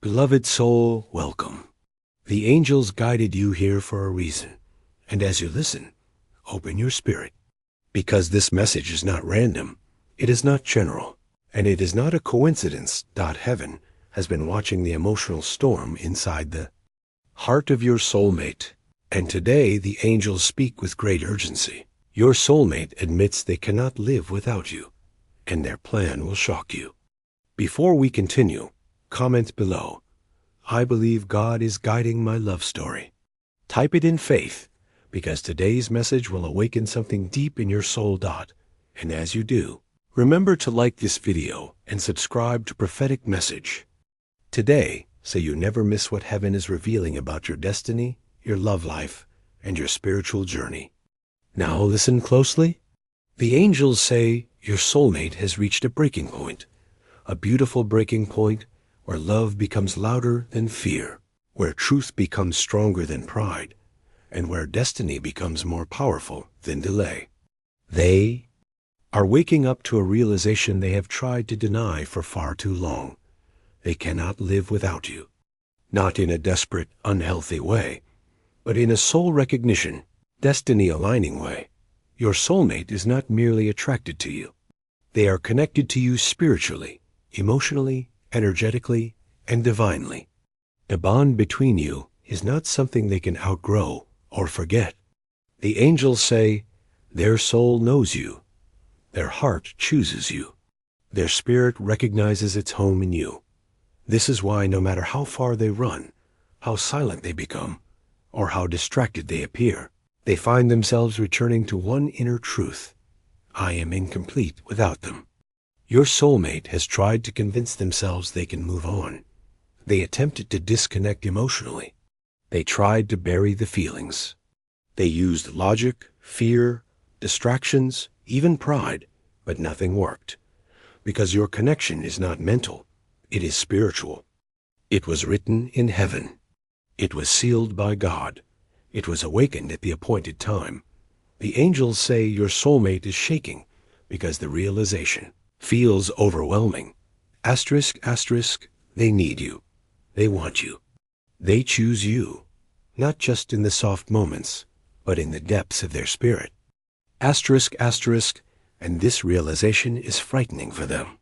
Beloved soul, welcome. The angels guided you here for a reason, and as you listen, open your spirit, because this message is not random, it is not general, and it is not a coincidence. Heaven has been watching the emotional storm inside the heart of your soulmate, and today the angels speak with great urgency. Your soulmate admits they cannot live without you, and their plan will shock you. Before we continue, comment below, "I believe God is guiding my love story." Type it in faith, because today's message will awaken something deep in your soul. And as you do, remember to like this video and subscribe to Prophetic Message today, so you never miss what heaven is revealing about your destiny, your love life, and your spiritual journey. Now listen closely. The angels say your soulmate has reached a breaking point, a beautiful breaking point where love becomes louder than fear, where truth becomes stronger than pride, and where destiny becomes more powerful than delay. They are waking up to a realization they have tried to deny for far too long. They cannot live without you, not in a desperate, unhealthy way, but in a soul recognition, destiny-aligning way. Your soulmate is not merely attracted to you. They are connected to you spiritually, emotionally, energetically, and divinely. The bond between you is not something they can outgrow or forget. The angels say their soul knows you, their heart chooses you, their spirit recognizes its home in you. This is why no matter how far they run, how silent they become, or how distracted they appear, they find themselves returning to one inner truth: I am incomplete without them. Your soulmate has tried to convince themselves they can move on. They attempted to disconnect emotionally. They tried to bury the feelings. They used logic, fear, distractions, even pride, but nothing worked. Because your connection is not mental, it is spiritual. It was written in heaven. It was sealed by God. It was awakened at the appointed time. The angels say your soulmate is shaking because the realization feels overwhelming. Asterisk, asterisk, they need you. They want you. They choose you, not just in the soft moments, but in the depths of their spirit. Asterisk, asterisk, and this realization is frightening for them,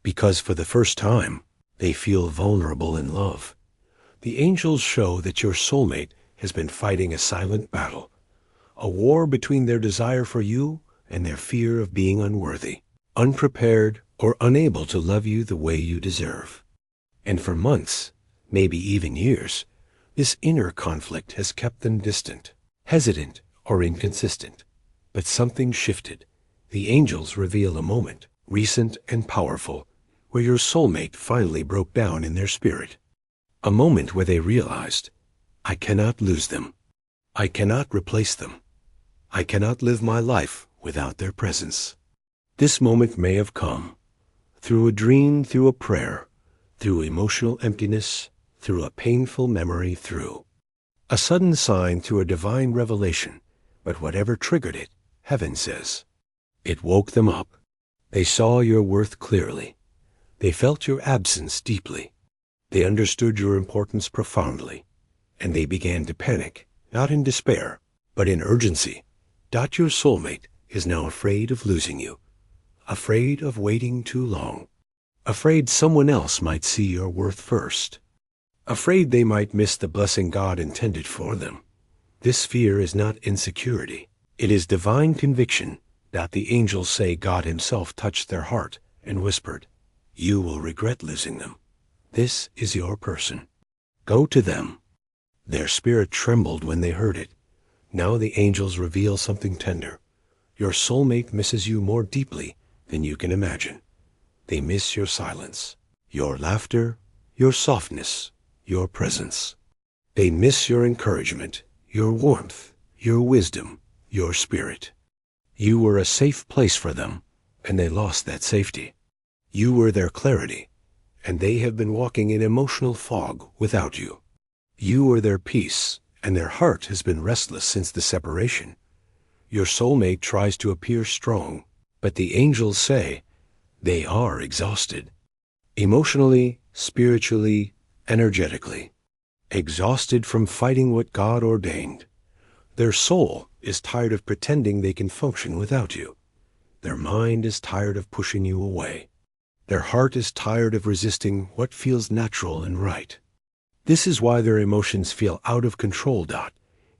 because for the first time, they feel vulnerable in love. The angels show that your soulmate has been fighting a silent battle, a war between their desire for you and their fear of being unworthy, unprepared, or unable to love you the way you deserve. And for months, maybe even years, this inner conflict has kept them distant, hesitant, or inconsistent. But something shifted. The angels reveal a moment, recent and powerful, where your soulmate finally broke down in their spirit. A moment where they realized, I cannot lose them. I cannot replace them. I cannot live my life without their presence. This moment may have come through a dream, through a prayer, through emotional emptiness, through a painful memory, through a sudden sign, through a divine revelation. But whatever triggered it, heaven says, it woke them up. They saw your worth clearly. They felt your absence deeply. They understood your importance profoundly. And they began to panic, not in despair, but in urgency. Your soulmate is now afraid of losing you, afraid of waiting too long, afraid someone else might see your worth first, afraid they might miss the blessing God intended for them. This fear is not insecurity. It is divine conviction. The angels say God himself touched their heart and whispered, you will regret losing them. This is your person. Go to them. Their spirit trembled when they heard it. Now the angels reveal something tender. Your soulmate misses you more deeply than you can imagine. They miss your silence, your laughter, your softness, your presence. They miss your encouragement, your warmth, your wisdom, your spirit. You were a safe place for them, and they lost that safety. You were their clarity, and they have been walking in emotional fog without you. You were their peace, and their heart has been restless since the separation. Your soulmate tries to appear strong, but the angels say they are exhausted. Emotionally, spiritually, energetically, exhausted from fighting what God ordained. Their soul is tired of pretending they can function without you. Their mind is tired of pushing you away. Their heart is tired of resisting what feels natural and right. This is why their emotions feel out of control.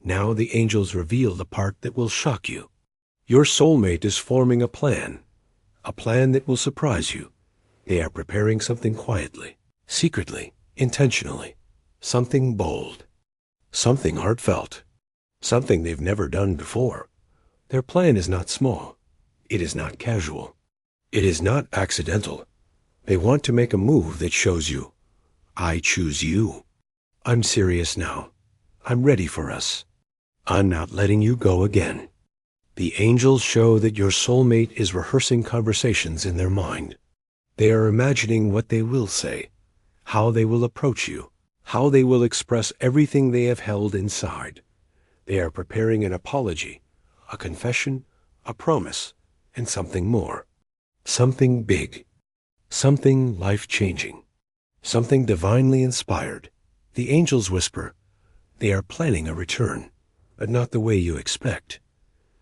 Now the angels reveal the part that will shock you. Your soulmate is forming a plan that will surprise you. They are preparing something quietly, secretly, intentionally, something bold, something heartfelt, something they've never done before. Their plan is not small. It is not casual. It is not accidental. They want to make a move that shows you, I choose you. I'm serious now. I'm ready for us. I'm not letting you go again. The angels show that your soulmate is rehearsing conversations in their mind. They are imagining what they will say, how they will approach you, how they will express everything they have held inside. They are preparing an apology, a confession, a promise, and something more. Something big. Something life-changing. Something divinely inspired. The angels whisper, they are planning a return, but not the way you expect.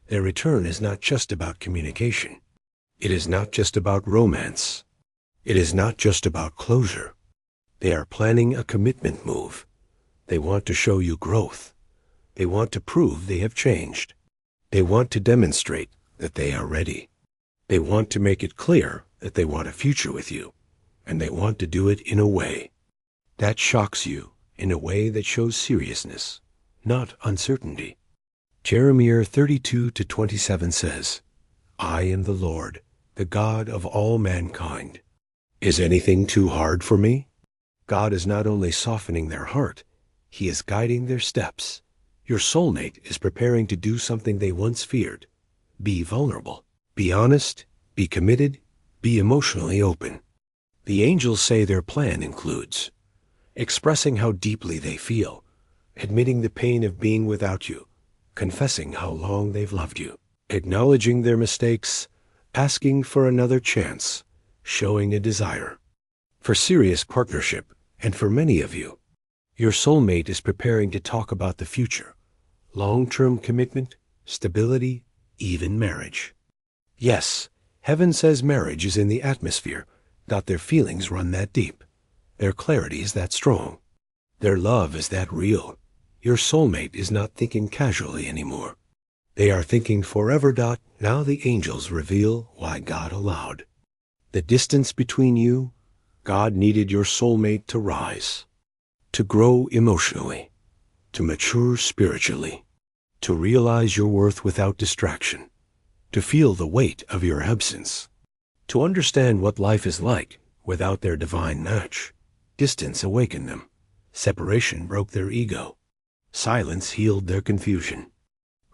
Their return is not just about communication. It is not just about romance. It is not just about closure. They are planning a commitment move. They want to show you growth. They want to prove they have changed. They want to demonstrate that they are ready. They want to make it clear that they want a future with you, and they want to do it in a way that shocks you, in a way that shows seriousness, not uncertainty. Jeremiah 32:27 says, I am the Lord, the God of all mankind. Is anything too hard for me? God is not only softening their heart, He is guiding their steps. Your soulmate is preparing to do something they once feared. Be vulnerable. Be honest. Be committed. Be emotionally open. The angels say their plan includes expressing how deeply they feel, admitting the pain of being without you, confessing how long they've loved you, acknowledging their mistakes, asking for another chance, showing a desire for serious partnership. And for many of you, your soulmate is preparing to talk about the future, long-term commitment, stability, even marriage. Yes, heaven says marriage is in the atmosphere, not their feelings run that deep. Their clarity is that strong. Their love is that real. Your soulmate is not thinking casually anymore. They are thinking forever. Now the angels reveal why God allowed the distance between you. God needed your soulmate to rise, to grow emotionally, to mature spiritually, to realize your worth without distraction, to feel the weight of your absence, to understand what life is like without their divine match. Distance awakened them. Separation broke their ego. Silence healed their confusion.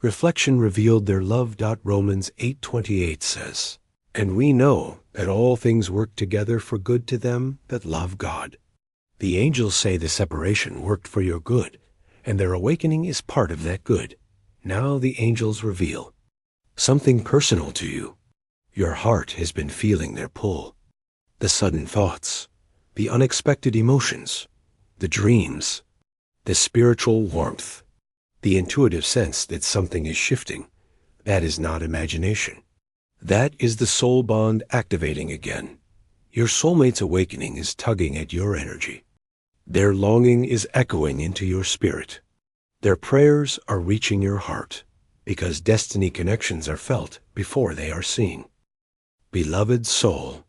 Reflection revealed their love. Romans 8:28 says, and we know that all things work together for good to them that love God. The angels say the separation worked for your good, and their awakening is part of that good. Now the angels reveal something personal to you. Your heart has been feeling their pull. The sudden thoughts, the unexpected emotions, the dreams, the spiritual warmth, the intuitive sense that something is shifting. That is not imagination. That is the soul bond activating again. Your soulmate's awakening is tugging at your energy. Their longing is echoing into your spirit. Their prayers are reaching your heart, because destiny connections are felt before they are seen. Beloved soul,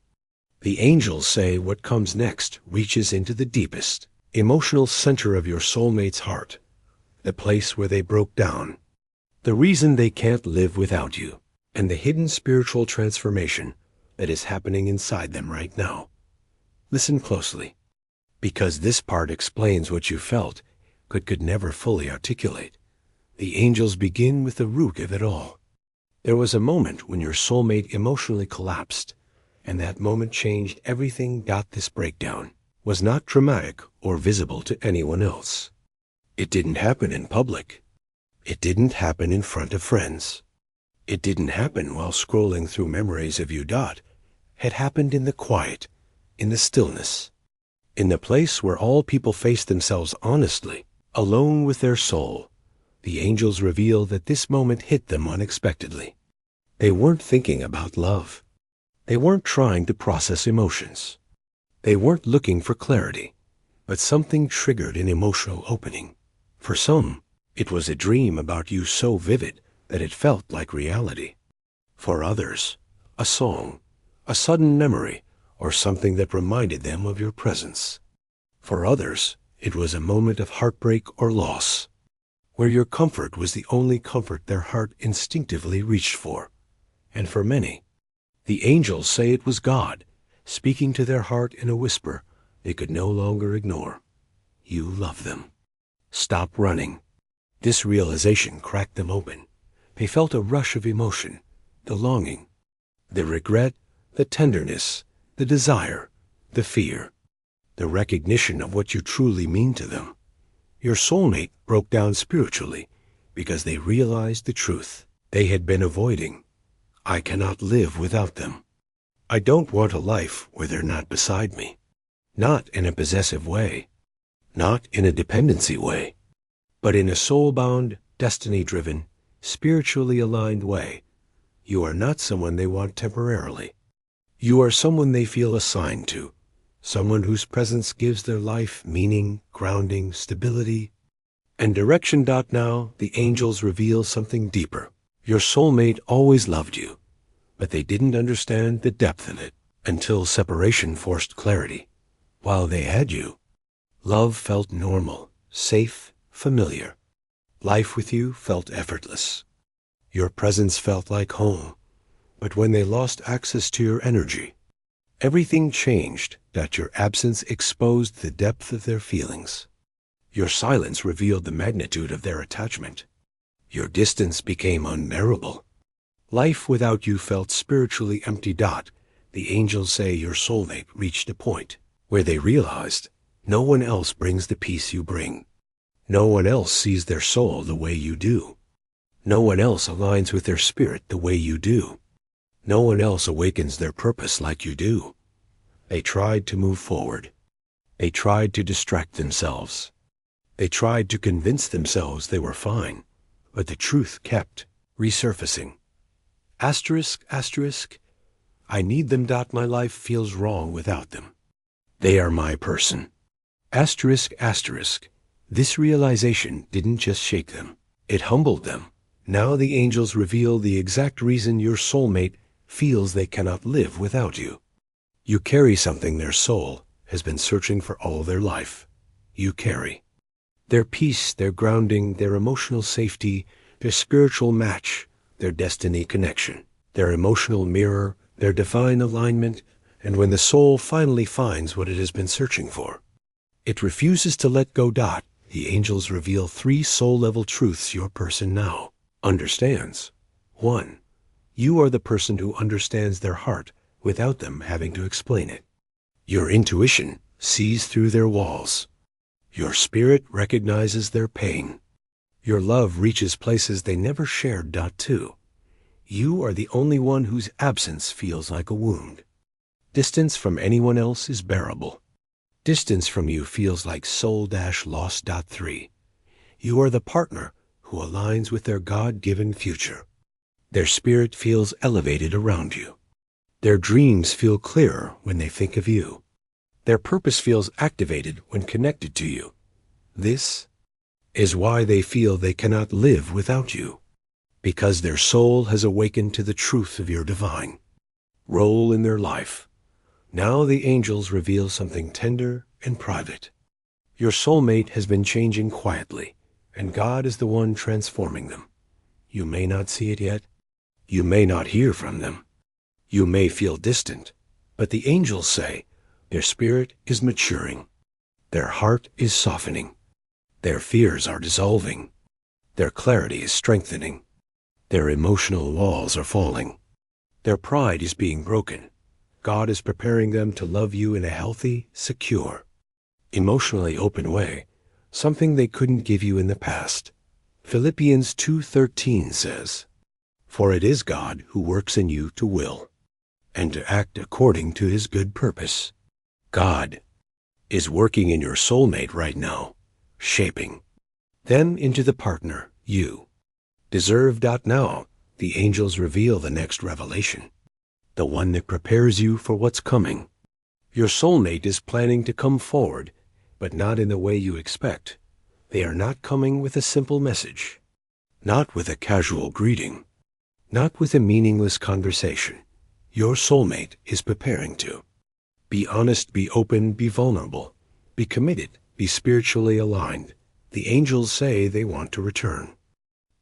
the angels say what comes next reaches into the deepest, emotional center of your soulmate's heart, the place where they broke down, the reason they can't live without you, and the hidden spiritual transformation that is happening inside them right now. Listen closely, because this part explains what you felt but could never fully articulate. The angels begin with the root of it all. There was a moment when your soulmate emotionally collapsed, and that moment changed everything. This breakdown was not dramatic or visible to anyone else. It didn't happen in public. It didn't happen in front of friends. It didn't happen while scrolling through memories of you. It happened in the quiet, in the stillness. In the place where all people face themselves honestly, alone with their soul, the angels reveal that this moment hit them unexpectedly. They weren't thinking about love. They weren't trying to process emotions. They weren't looking for clarity, but something triggered an emotional opening. For some, it was a dream about you so vivid that it felt like reality. For others, a song, a sudden memory, or something that reminded them of your presence. For others, it was a moment of heartbreak or loss, where your comfort was the only comfort their heart instinctively reached for. And for many, the angels say it was God, speaking to their heart in a whisper they could no longer ignore. You love them. Stop running. This realization cracked them open. They felt a rush of emotion, the longing, the regret, the tenderness, the desire, the fear, the recognition of what you truly mean to them. Your soulmate broke down spiritually because they realized the truth they had been avoiding. I cannot live without them. I don't want a life where they're not beside me. Not in a possessive way, not in a dependency way, but in a soul-bound, destiny-driven, spiritually aligned way. You are not someone they want temporarily. You are someone they feel assigned to, someone whose presence gives their life meaning, grounding, stability, and direction. Now, the angels reveal something deeper. Your soulmate always loved you, but they didn't understand the depth of it until separation forced clarity. While they had you, love felt normal, safe, familiar. Life with you felt effortless. Your presence felt like home. But when they lost access to your energy, everything changed. That your absence exposed the depth of their feelings. Your silence revealed the magnitude of their attachment. Your distance became unbearable. Life without you felt spiritually empty. The angels say your soulmate reached a point where they realized no one else brings the peace you bring. No one else sees their soul the way you do. No one else aligns with their spirit the way you do. No one else awakens their purpose like you do. They tried to move forward. They tried to distract themselves. They tried to convince themselves they were fine, but the truth kept resurfacing. Asterisk, asterisk, I need them. My life feels wrong without them. They are my person. Asterisk, asterisk, this realization didn't just shake them. It humbled them. Now the angels reveal the exact reason your soulmate feels they cannot live without you. You carry something their soul has been searching for all their life. You carry their peace, their grounding, their emotional safety, their spiritual match, their destiny connection, their emotional mirror, their divine alignment. And when the soul finally finds what it has been searching for, it refuses to let go. The angels reveal 3 soul-level truths your person now understands. 1. You are the person who understands their heart without them having to explain it. Your intuition sees through their walls. Your spirit recognizes their pain. Your love reaches places they never shared. 2. You are the only one whose absence feels like a wound. Distance from anyone else is bearable. Distance from you feels like soul-lost. 3. You are the partner who aligns with their God-given future. Their spirit feels elevated around you. Their dreams feel clearer when they think of you. Their purpose feels activated when connected to you. This is why they feel they cannot live without you, because their soul has awakened to the truth of your divine role in their life. Now the angels reveal something tender and private. Your soulmate has been changing quietly, and God is the one transforming them. You may not see it yet. You may not hear from them. You may feel distant, but the angels say their spirit is maturing. Their heart is softening. Their fears are dissolving. Their clarity is strengthening. Their emotional walls are falling. Their pride is being broken. God is preparing them to love you in a healthy, secure, emotionally open way, something they couldn't give you in the past. Philippians 2:13 says, For it is God who works in you to will and to act according to his good purpose. God is working in your soulmate right now, shaping them into the partner you deserve. Now, the angels reveal the next revelation, the one that prepares you for what's coming. Your soulmate is planning to come forward, but not in the way you expect. They are not coming with a simple message, not with a casual greeting, not with a meaningless conversation. Your soulmate is preparing to be honest, be open, be vulnerable, be committed, be spiritually aligned. The angels say they want to return,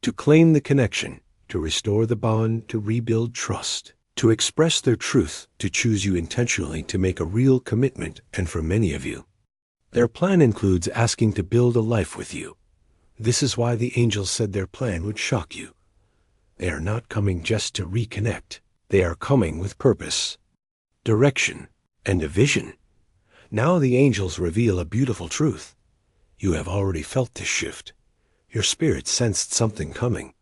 to claim the connection, to restore the bond, to rebuild trust, to express their truth, to choose you intentionally, to make a real commitment. And for many of you, their plan includes asking to build a life with you. This is why the angels said their plan would shock you. They are not coming just to reconnect. They are coming with purpose, direction, and a vision. Now the angels reveal a beautiful truth. You have already felt this shift. Your spirit sensed something coming.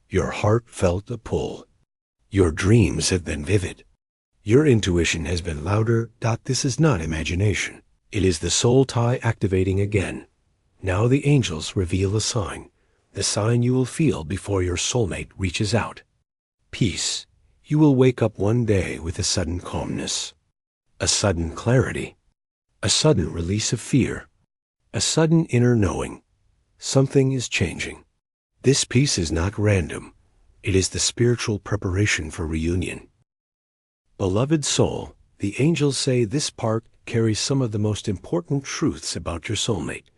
Your heart felt a pull. Your dreams have been vivid. Your intuition has been louder. This is not imagination. It is the soul tie activating again. Now the angels reveal a sign, the sign you will feel before your soulmate reaches out. Peace. You will wake up one day with a sudden calmness, a sudden clarity, a sudden release of fear, a sudden inner knowing. Something is changing. This peace is not random. It is the spiritual preparation for reunion. Beloved soul, the angels say this part carries some of the most important truths about your soulmate.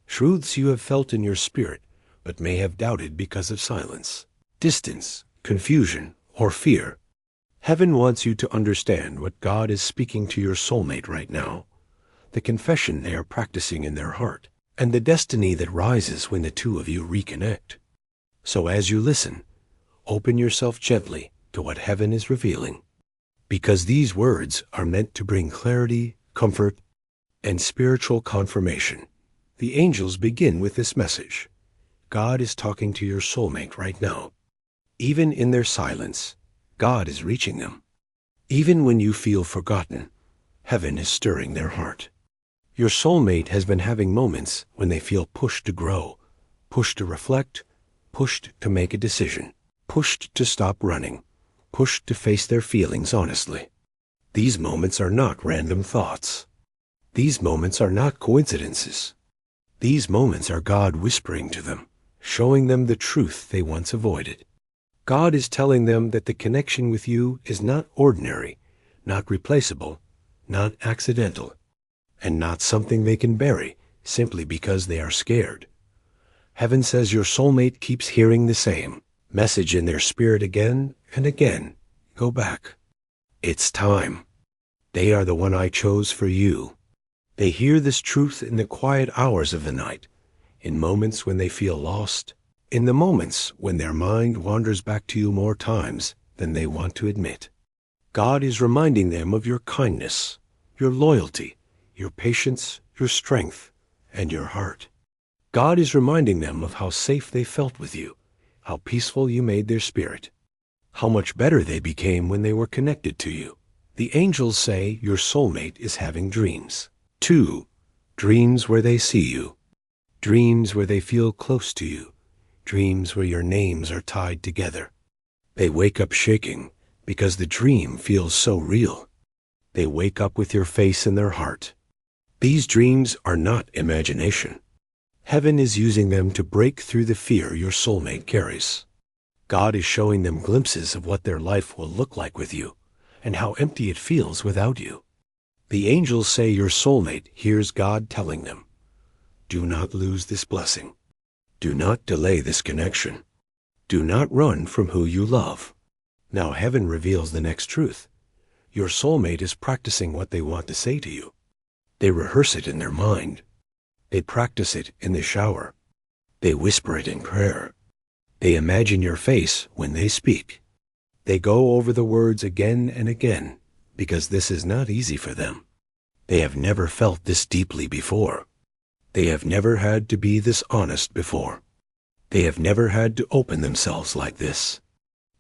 Truths you have felt in your spirit, but may have doubted because of silence, distance, confusion, or fear. Heaven wants you to understand what God is speaking to your soulmate right now, the confession they are practicing in their heart, and the destiny that rises when the two of you reconnect. So as you listen, open yourself gently to what heaven is revealing, because these words are meant to bring clarity, comfort, and spiritual confirmation. The angels begin with this message. God is talking to your soulmate right now. Even in their silence, God is reaching them. Even when you feel forgotten, heaven is stirring their heart. Your soulmate has been having moments when they feel pushed to grow, pushed to reflect, pushed to make a decision, pushed to stop running, pushed to face their feelings honestly. These moments are not random thoughts. These moments are not coincidences. These moments are God whispering to them, showing them the truth they once avoided. God is telling them that the connection with you is not ordinary, not replaceable, not accidental, and not something they can bury simply because they are scared. Heaven says your soulmate keeps hearing the same message in their spirit again and again. Go back. It's time. They are the one I chose for you. They hear this truth in the quiet hours of the night, in moments when they feel lost, in the moments when their mind wanders back to you more times than they want to admit. God is reminding them of your kindness, your loyalty, your patience, your strength, and your heart. God is reminding them of how safe they felt with you, how peaceful you made their spirit, how much better they became when they were connected to you. The angels say your soulmate is having dreams. 2. Dreams where they see you. Dreams where they feel close to you. Dreams where your names are tied together. They wake up shaking because the dream feels so real. They wake up with your face in their heart. These dreams are not imagination. Heaven is using them to break through the fear your soulmate carries. God is showing them glimpses of what their life will look like with you and how empty it feels without you. The angels say your soulmate hears God telling them, do not lose this blessing. Do not delay this connection. Do not run from who you love. Now heaven reveals the next truth. Your soulmate is practicing what they want to say to you. They rehearse it in their mind. They practice it in the shower. They whisper it in prayer. They imagine your face when they speak. They go over the words again and again because this is not easy for them. They have never felt this deeply before. They have never had to be this honest before. They have never had to open themselves like this.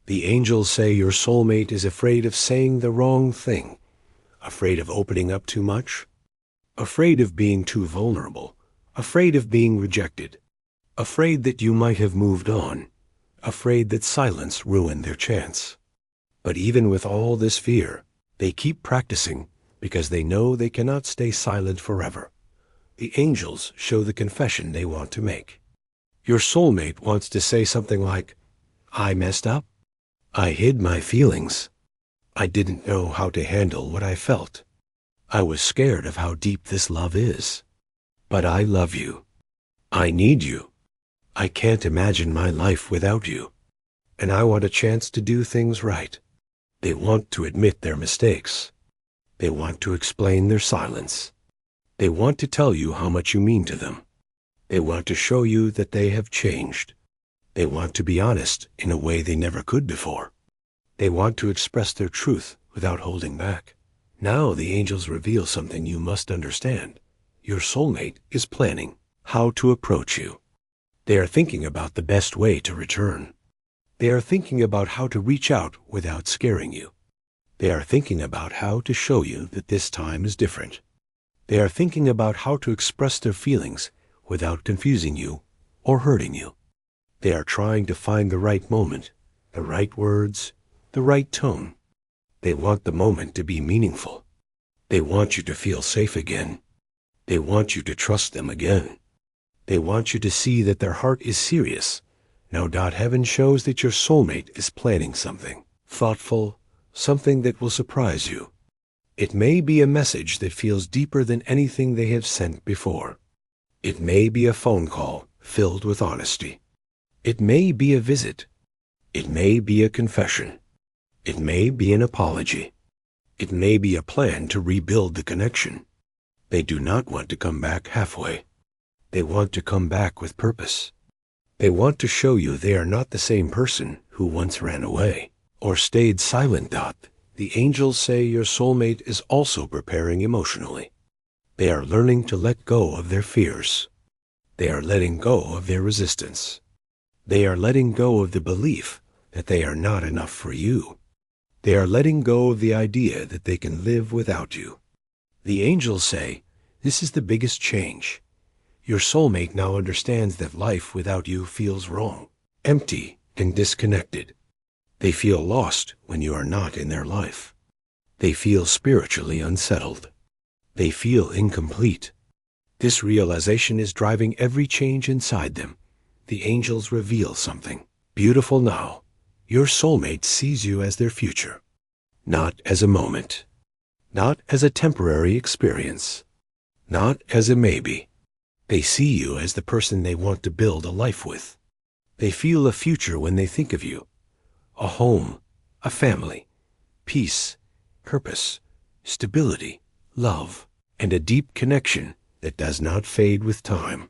The angels say your soulmate is afraid of saying the wrong thing, afraid of opening up too much. afraid of being too vulnerable, afraid of being rejected, afraid that you might have moved on, afraid that silence ruined their chance. But even with all this fear, they keep practicing because they know they cannot stay silent forever. The angels show the confession they want to make. Your soulmate wants to say something like, I messed up. I hid my feelings. I didn't know how to handle what I felt. I was scared of how deep this love is. But I love you. I need you. I can't imagine my life without you. And I want a chance to do things right. They want to admit their mistakes. They want to explain their silence. They want to tell you how much you mean to them. They want to show you that they have changed. They want to be honest in a way they never could before. They want to express their truth without holding back. Now the angels reveal something you must understand. Your soulmate is planning how to approach you. They are thinking about the best way to return. They are thinking about how to reach out without scaring you. They are thinking about how to show you that this time is different. They are thinking about how to express their feelings without confusing you or hurting you. They are trying to find the right moment, the right words, the right tone. They want the moment to be meaningful. They want you to feel safe again. They want you to trust them again. They want you to see that their heart is serious. No doubt heaven shows that your soulmate is planning something thoughtful, something that will surprise you. It may be a message that feels deeper than anything they have sent before. It may be a phone call filled with honesty. It may be a visit. It may be a confession. It may be an apology. It may be a plan to rebuild the connection. They do not want to come back halfway. They want to come back with purpose. They want to show you they are not the same person who once ran away or stayed silent. The angels say your soulmate is also preparing emotionally. They are learning to let go of their fears. They are letting go of their resistance. They are letting go of the belief that they are not enough for you. They are letting go of the idea that they can live without you. The angels say, this is the biggest change. Your soulmate now understands that life without you feels wrong, empty, and disconnected. They feel lost when you are not in their life. They feel spiritually unsettled. They feel incomplete. This realization is driving every change inside them. The angels reveal something beautiful now. Your soulmate sees you as their future, not as a moment, not as a temporary experience, not as a maybe. They see you as the person they want to build a life with. They feel a future when they think of you. A home, a family, peace, purpose, stability, love, and a deep connection that does not fade with time.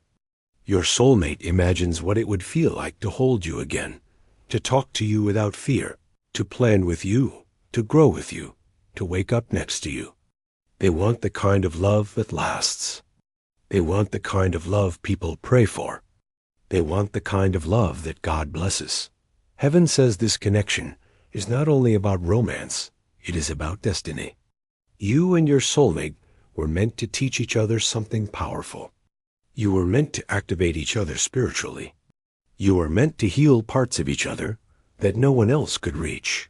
Your soulmate imagines what it would feel like to hold you again, to talk to you without fear, to plan with you, to grow with you, to wake up next to you. They want the kind of love that lasts. They want the kind of love people pray for. They want the kind of love that God blesses. Heaven says this connection is not only about romance, it is about destiny. You and your soulmate were meant to teach each other something powerful. You were meant to activate each other spiritually. You were meant to heal parts of each other that no one else could reach.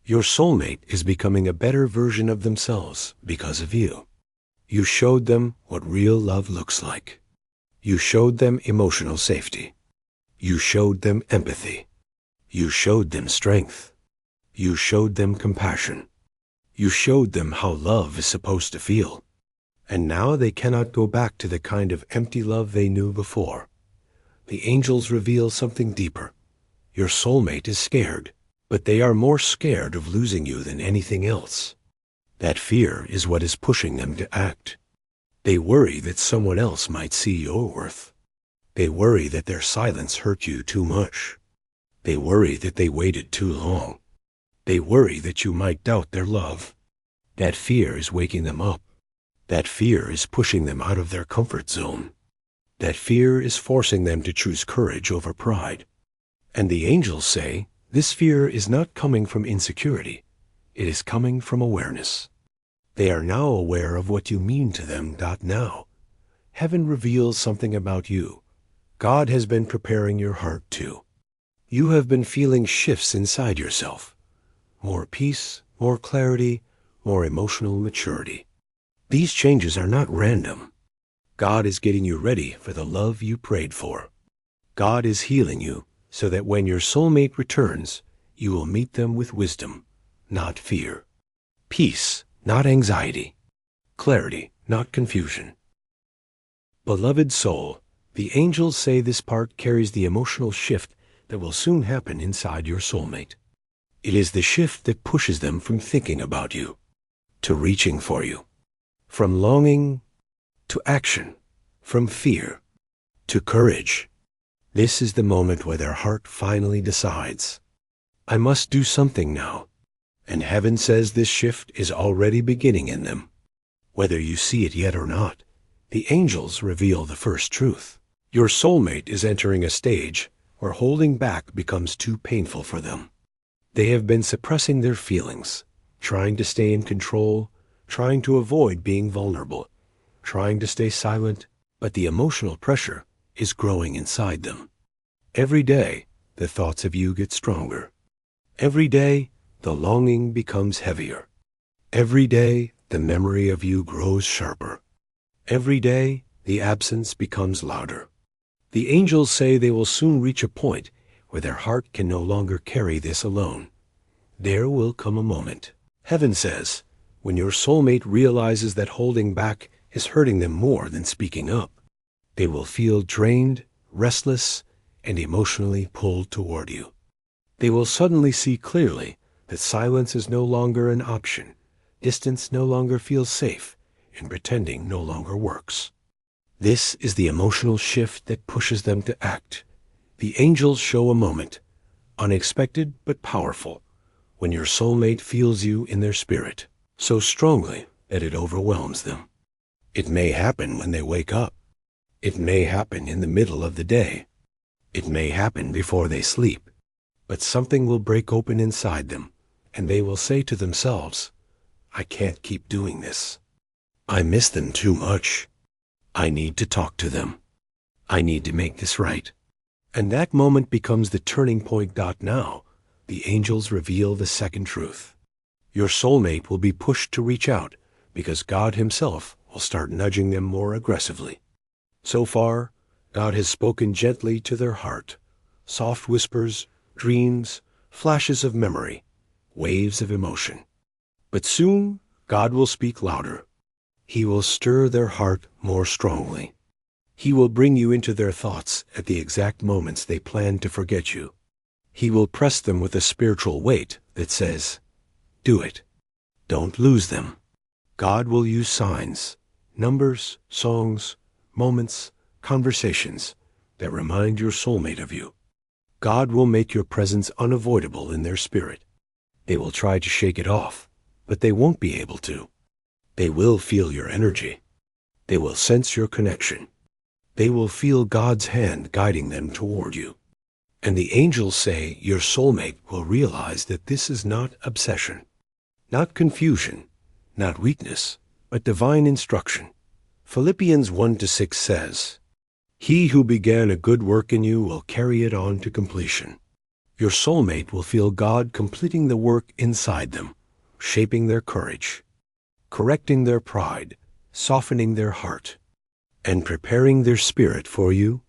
Your soulmate is becoming a better version of themselves because of you. You showed them what real love looks like. You showed them emotional safety. You showed them empathy. You showed them strength. You showed them compassion. You showed them how love is supposed to feel. And now they cannot go back to the kind of empty love they knew before. The angels reveal something deeper. Your soulmate is scared, but they are more scared of losing you than anything else. That fear is what is pushing them to act. They worry that someone else might see your worth. They worry that their silence hurt you too much. They worry that they waited too long. They worry that you might doubt their love. That fear is waking them up. That fear is pushing them out of their comfort zone. That fear is forcing them to choose courage over pride. And the angels say, this fear is not coming from insecurity. It is coming from awareness. They are now aware of what you mean to them. Now, heaven reveals something about you. God has been preparing your heart too. You have been feeling shifts inside yourself. More peace, more clarity, more emotional maturity. These changes are not random. God is getting you ready for the love you prayed for. God is healing you so that when your soulmate returns, you will meet them with wisdom, not fear. Peace, not anxiety. Clarity, not confusion. Beloved soul, the angels say this part carries the emotional shift that will soon happen inside your soulmate. It is the shift that pushes them from thinking about you to reaching for you, from longing to action, from fear to courage. This is the moment where their heart finally decides, I must do something now. And heaven says this shift is already beginning in them. Whether you see it yet or not, the angels reveal the first truth. Your soulmate is entering a stage where holding back becomes too painful for them. They have been suppressing their feelings, trying to stay in control, trying to avoid being vulnerable, trying to stay silent, but the emotional pressure is growing inside them. Every day, the thoughts of you get stronger. Every day, the longing becomes heavier. Every day, the memory of you grows sharper. Every day, the absence becomes louder. The angels say they will soon reach a point where their heart can no longer carry this alone. There will come a moment, heaven says, when your soulmate realizes that holding back is hurting them more than speaking up. They will feel drained, restless, and emotionally pulled toward you. They will suddenly see clearly that silence is no longer an option, distance no longer feels safe, and pretending no longer works. This is the emotional shift that pushes them to act. The angels show a moment, unexpected but powerful, when your soulmate feels you in their spirit, so strongly that it overwhelms them. It may happen when they wake up. It may happen in the middle of the day. It may happen before they sleep. But something will break open inside them, and they will say to themselves, I can't keep doing this. I miss them too much. I need to talk to them. I need to make this right. And that moment becomes the turning point. Now, the angels reveal the second truth. Your soulmate will be pushed to reach out because God himself will start nudging them more aggressively. So far, God has spoken gently to their heart, soft whispers, dreams, flashes of memory, waves of emotion. But soon, God will speak louder. He will stir their heart more strongly. He will bring you into their thoughts at the exact moments they plan to forget you. He will press them with a spiritual weight that says, do it. Don't lose them. God will use signs, numbers, songs, moments, conversations that remind your soulmate of you. God will make your presence unavoidable in their spirit. They will try to shake it off, but they won't be able to. They will feel your energy. They will sense your connection. They will feel God's hand guiding them toward you. And the angels say your soulmate will realize that this is not obsession, not confusion, not weakness, but divine instruction. Philippians 1-6 says, He who began a good work in you will carry it on to completion. Your soulmate will feel God completing the work inside them, shaping their courage, correcting their pride, softening their heart, and preparing their spirit for you.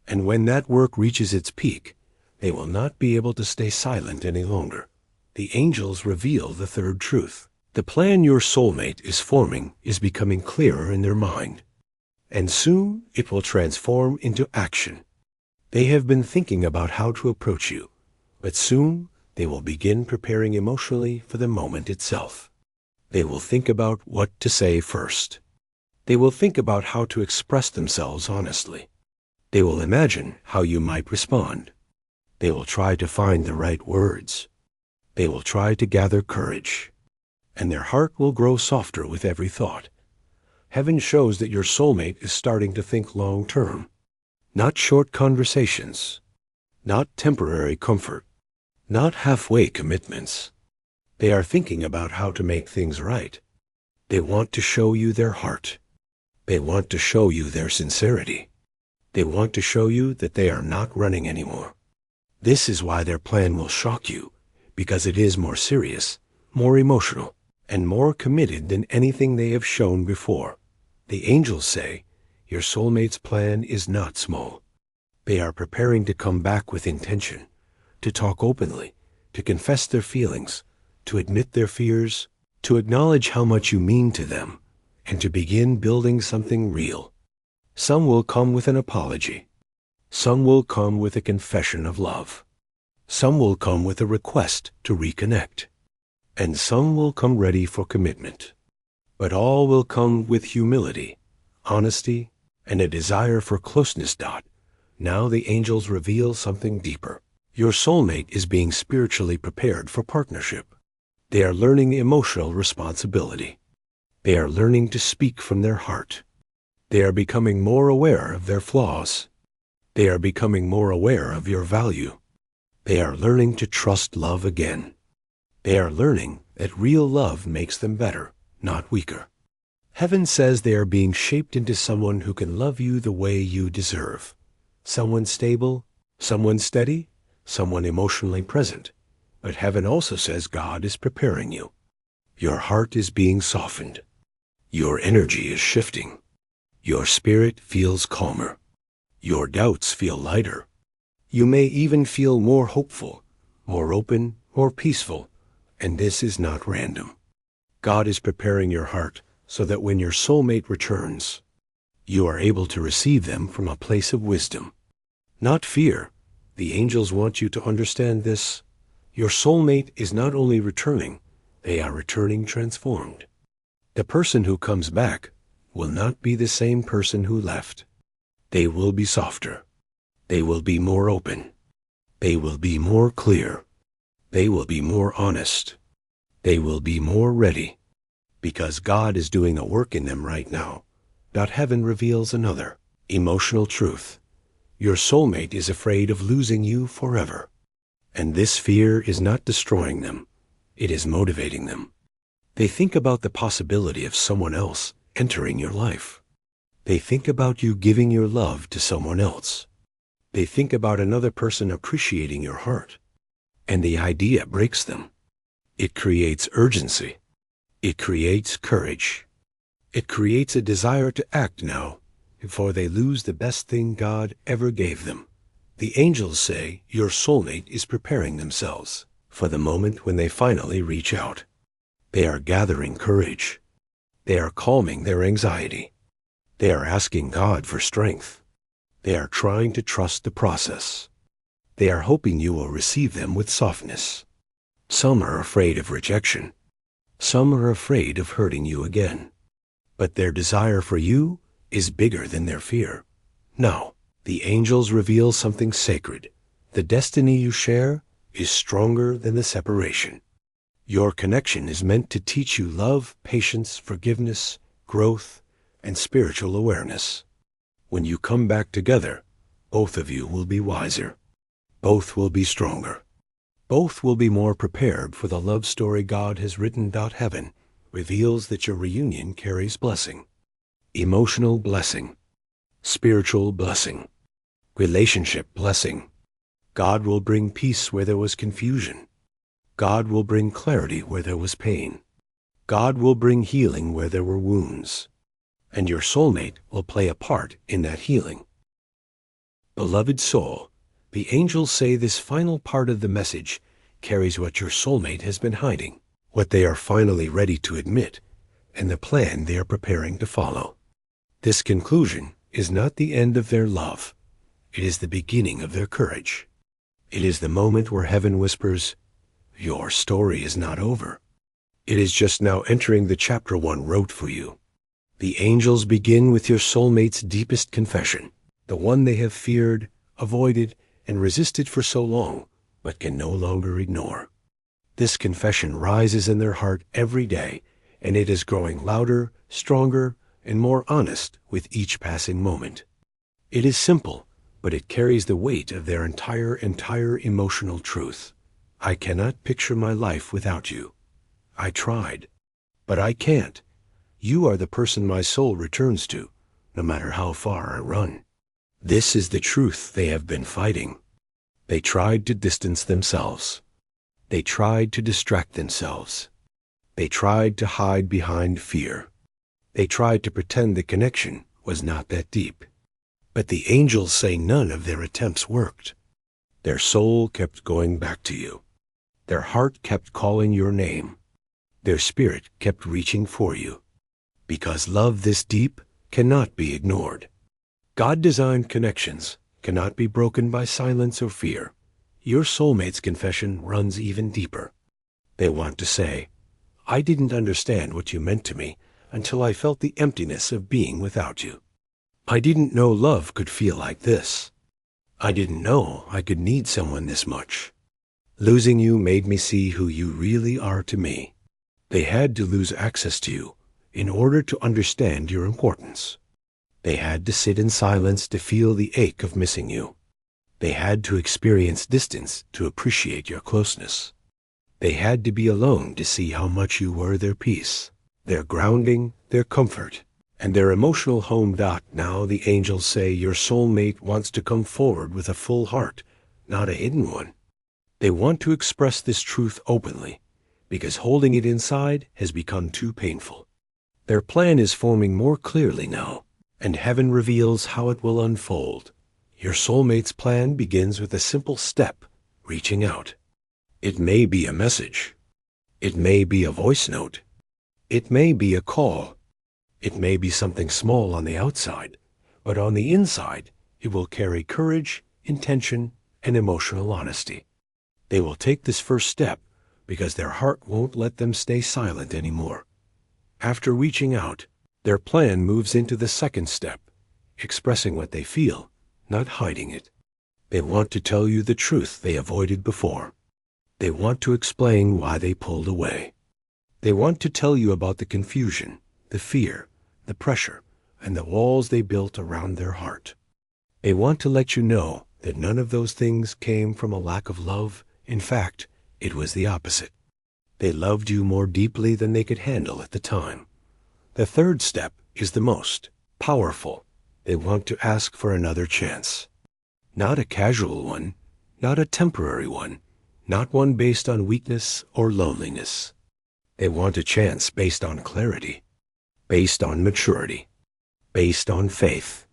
And when that work reaches its peak, they will not be able to stay silent any longer. The angels reveal the third truth. The plan your soulmate is forming is becoming clearer in their mind. And soon it will transform into action. They have been thinking about how to approach you, but soon they will begin preparing emotionally for the moment itself. They will think about what to say first. They will think about how to express themselves honestly. They will imagine how you might respond. They will try to find the right words. They will try to gather courage. And their heart will grow softer with every thought. Heaven shows that your soulmate is starting to think long-term, not short conversations, not temporary comfort, not halfway commitments. They are thinking about how to make things right. They want to show you their heart. They want to show you their sincerity. They want to show you that they are not running anymore. This is why their plan will shock you, because it is more serious, more emotional, and more committed than anything they have shown before. The angels say, your soulmate's plan is not small. They are preparing to come back with intention, to talk openly, to confess their feelings, to admit their fears, to acknowledge how much you mean to them, and to begin building something real. Some will come with an apology. Some will come with a confession of love. Some will come with a request to reconnect. And some will come ready for commitment. But all will come with humility, honesty, and a desire for closeness. Now the angels reveal something deeper. Your soulmate is being spiritually prepared for partnership. They are learning emotional responsibility. They are learning to speak from their heart. They are becoming more aware of their flaws. They are becoming more aware of your value. They are learning to trust love again. They are learning that real love makes them better, not weaker. Heaven says they are being shaped into someone who can love you the way you deserve. Someone stable, someone steady, someone emotionally present. But heaven also says God is preparing you. Your heart is being softened. Your energy is shifting. Your spirit feels calmer. Your doubts feel lighter. You may even feel more hopeful, more open, more peaceful. And this is not random. God is preparing your heart so that when your soulmate returns, you are able to receive them from a place of wisdom, not fear. The angels want you to understand this. Your soulmate is not only returning, they are returning transformed. The person who comes back will not be the same person who left. They will be softer. They will be more open. They will be more clear. They will be more honest. They will be more ready. Because God is doing a work in them right now. Heaven reveals another emotional truth. Your soulmate is afraid of losing you forever. And this fear is not destroying them. It is motivating them. They think about the possibility of someone else entering your life. They think about you giving your love to someone else. They think about another person appreciating your heart. And the idea breaks them. It creates urgency. It creates courage. It creates a desire to act now before they lose the best thing God ever gave them. The angels say your soulmate is preparing themselves for the moment when they finally reach out. They are gathering courage. They are calming their anxiety. They are asking God for strength. They are trying to trust the process. They are hoping you will receive them with softness. Some are afraid of rejection. Some are afraid of hurting you again. But their desire for you is bigger than their fear. Now, the angels reveal something sacred. The destiny you share is stronger than the separation. Your connection is meant to teach you love, patience, forgiveness, growth, and spiritual awareness. When you come back together, both of you will be wiser. Both will be stronger. Both will be more prepared for the love story God has written. Heaven reveals that your reunion carries blessing. Emotional blessing. Spiritual blessing. Relationship blessing. God will bring peace where there was confusion. God will bring clarity where there was pain. God will bring healing where there were wounds. And your soulmate will play a part in that healing. Beloved soul, the angels say this final part of the message carries what your soulmate has been hiding, what they are finally ready to admit, and the plan they are preparing to follow. This conclusion is not the end of their love. It is the beginning of their courage. It is the moment where heaven whispers, your story is not over. It is just now entering the chapter 1 wrote for you. The angels begin with your soulmate's deepest confession, the one they have feared, avoided, and resisted for so long, but can no longer ignore. This confession rises in their heart every day, and it is growing louder, stronger, and more honest with each passing moment. It is simple, but it carries the weight of their entire emotional truth. I cannot picture my life without you. I tried, but I can't. You are the person my soul returns to, no matter how far I run. This is the truth they have been fighting. They tried to distance themselves. They tried to distract themselves. They tried to hide behind fear. They tried to pretend the connection was not that deep. But the angels say none of their attempts worked. Their soul kept going back to you. Their heart kept calling your name. Their spirit kept reaching for you. Because love this deep cannot be ignored. God-designed connections cannot be broken by silence or fear. Your soulmate's confession runs even deeper. They want to say, I didn't understand what you meant to me until I felt the emptiness of being without you. I didn't know love could feel like this. I didn't know I could need someone this much. Losing you made me see who you really are to me. They had to lose access to you in order to understand your importance. They had to sit in silence to feel the ache of missing you. They had to experience distance to appreciate your closeness. They had to be alone to see how much you were their peace, their grounding, their comfort, and their emotional home. Now the angels say your soulmate wants to come forward with a full heart, not a hidden one. They want to express this truth openly, because holding it inside has become too painful. Their plan is forming more clearly now, and heaven reveals how it will unfold. Your soulmate's plan begins with a simple step, reaching out. It may be a message. It may be a voice note. It may be a call. It may be something small on the outside, but on the inside, it will carry courage, intention, and emotional honesty. They will take this first step because their heart won't let them stay silent anymore. After reaching out, their plan moves into the second step, expressing what they feel, not hiding it. They want to tell you the truth they avoided before. They want to explain why they pulled away. They want to tell you about the confusion, the fear, the pressure, and the walls they built around their heart. They want to let you know that none of those things came from a lack of love. In fact, it was the opposite. They loved you more deeply than they could handle at the time. The third step is the most powerful. They want to ask for another chance. Not a casual one, not a temporary one, not one based on weakness or loneliness. They want a chance based on clarity, based on maturity, based on faith,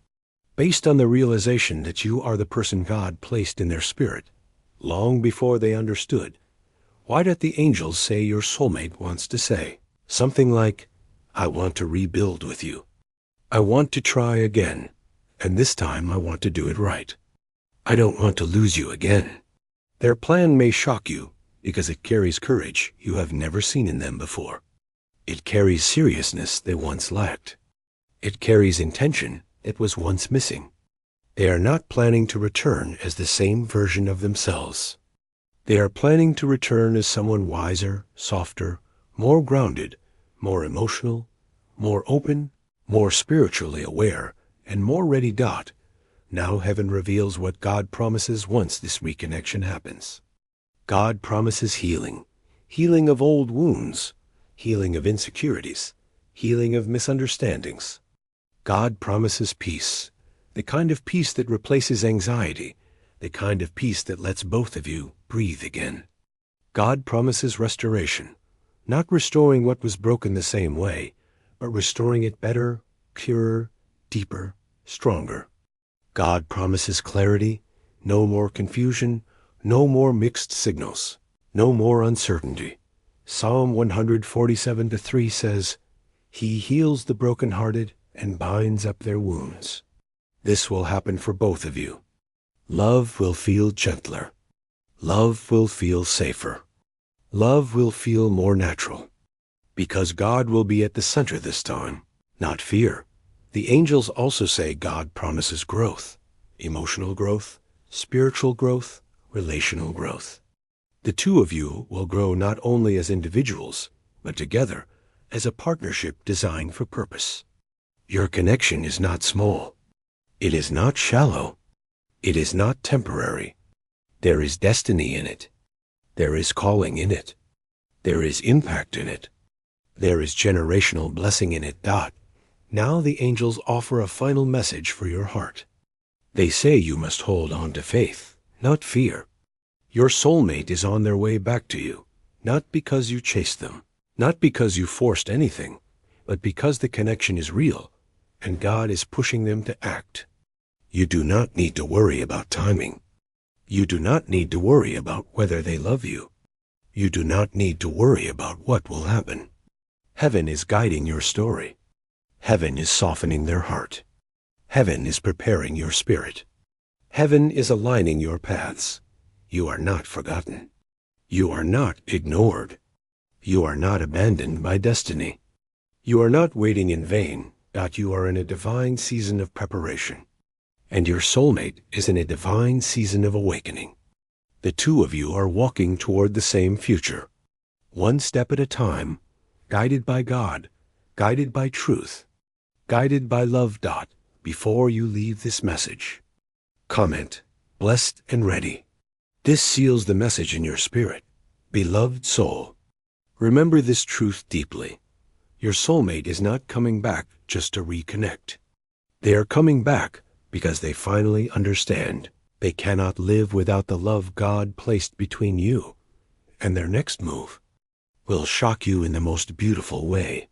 based on the realization that you are the person God placed in their spirit, long before they understood. Why did the angels say your soulmate wants to say? Something like, I want to rebuild with you. I want to try again, and this time I want to do it right. I don't want to lose you again. Their plan may shock you because it carries courage you have never seen in them before. It carries seriousness they once lacked. It carries intention that was once missing. They are not planning to return as the same version of themselves. They are planning to return as someone wiser, softer, more grounded, more emotional, more open, more spiritually aware, and more ready. Now heaven reveals what God promises once this reconnection happens. God promises healing, healing of old wounds, healing of insecurities, healing of misunderstandings. God promises peace, the kind of peace that replaces anxiety, the kind of peace that lets both of you breathe again. God promises restoration, not restoring what was broken the same way, but restoring it better, purer, deeper, stronger. God promises clarity, no more confusion, no more mixed signals, no more uncertainty. Psalm 147:3 says, He heals the brokenhearted and binds up their wounds. This will happen for both of you. Love will feel gentler. Love will feel safer. Love will feel more natural. Because God will be at the center this time, not fear. The angels also say God promises growth, emotional growth, spiritual growth, relational growth. The two of you will grow not only as individuals, but together as a partnership designed for purpose. Your connection is not small. It is not shallow. It is not temporary. There is destiny in it. There is calling in it. There is impact in it. There is generational blessing in it. Now the angels offer a final message for your heart. They say you must hold on to faith, not fear. Your soulmate is on their way back to you, not because you chased them, not because you forced anything, but because the connection is real and God is pushing them to act. You do not need to worry about timing. You do not need to worry about whether they love you. You do not need to worry about what will happen. Heaven is guiding your story. Heaven is softening their heart. Heaven is preparing your spirit. Heaven is aligning your paths. You are not forgotten. You are not ignored. You are not abandoned by destiny. You are not waiting in vain. You are in a divine season of preparation. And your soulmate is in a divine season of awakening. The two of you are walking toward the same future, one step at a time, guided by God, guided by truth, guided by love. Before you leave this message, comment, blessed and ready. This seals the message in your spirit. Beloved soul, remember this truth deeply. Your soulmate is not coming back just to reconnect. They are coming back because they finally understand they cannot live without the love God placed between you, and their next move will shock you in the most beautiful way.